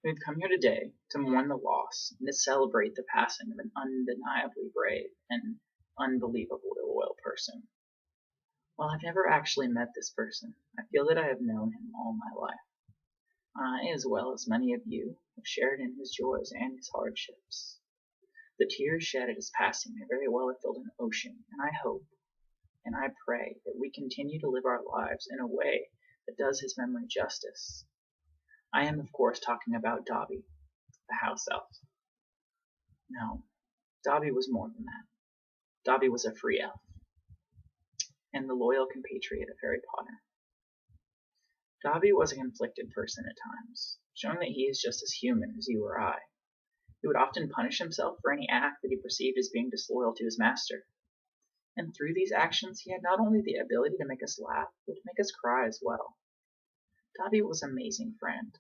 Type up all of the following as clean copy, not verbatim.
We've come here today to mourn the loss and to celebrate the passing of an undeniably brave and unbelievably loyal person. While I've never actually met this person, I feel that I have known him all my life. I, as well as many of you, have shared in his joys and his hardships. The tears shed at his passing may very well have filled an ocean, and I hope and I pray that we continue to live our lives in a way that does his memory justice. I am, of course, talking about Dobby, the house elf. No, Dobby was more than that. Dobby was a free elf, and the loyal compatriot of Harry Potter. Dobby was a conflicted person at times, showing that he is just as human as you or I. He would often punish himself for any act that he perceived as being disloyal to his master. And through these actions he had not only the ability to make us laugh, but to make us cry as well. Dobby was an amazing friend,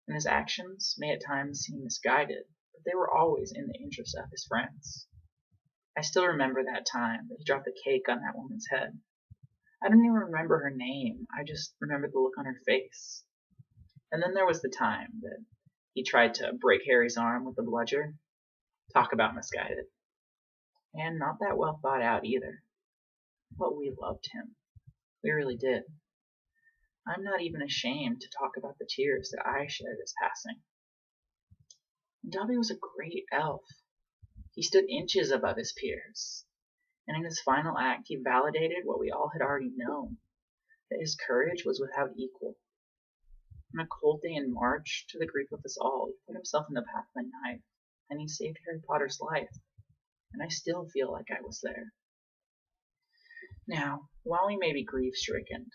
and his actions may at times seem misguided, but they were always in the interest of his friends. I still remember that time that he dropped the cake on that woman's head. I don't even remember her name, I just remember the look on her face. And then there was the time that he tried to break Harry's arm with a bludger. Talk about misguided. And not that well thought out either. But we loved him. We really did. I'm not even ashamed to talk about the tears that I shed at his passing. And Dobby was a great elf. He stood inches above his peers. And in his final act he validated what we all had already known, that his courage was without equal. On a cold day in March, to the grief of us all, he put himself in the path of a knife, and he saved Harry Potter's life. And I still feel like I was there. Now, while we may be grief-stricken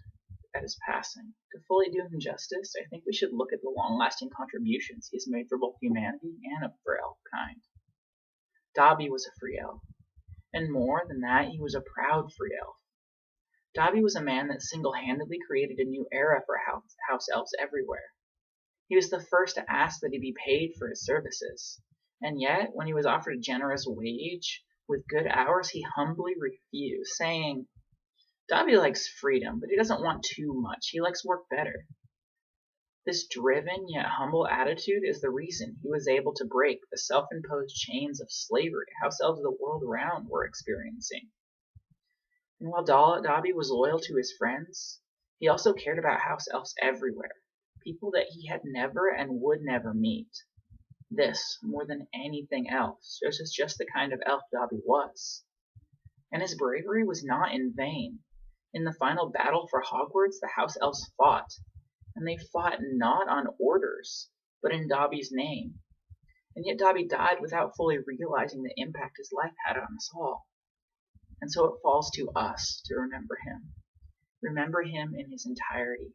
at his passing, to fully do him justice, I think we should look at the long-lasting contributions he has made for both humanity and for elfkind. Dobby was a free elf, and more than that, he was a proud free elf. Dobby was a man that single-handedly created a new era for house elves everywhere. He was the first to ask that he be paid for his services, and yet, when he was offered a generous wage with good hours, he humbly refused, saying, "Dobby likes freedom, but he doesn't want too much. He likes work better." This driven yet humble attitude is the reason he was able to break the self-imposed chains of slavery house elves of the world around were experiencing. And while Dobby was loyal to his friends, he also cared about house elves everywhere, people that he had never and would never meet. This, more than anything else, shows us just the kind of elf Dobby was. And his bravery was not in vain. In the final battle for Hogwarts, the house elves fought, and they fought not on orders, but in Dobby's name. And yet Dobby died without fully realizing the impact his life had on us all. And so it falls to us to remember him. Remember him in his entirety.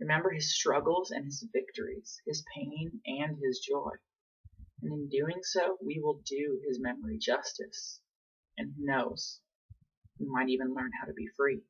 Remember his struggles and his victories, his pain and his joy. And in doing so, we will do his memory justice. And who knows, we might even learn how to be free.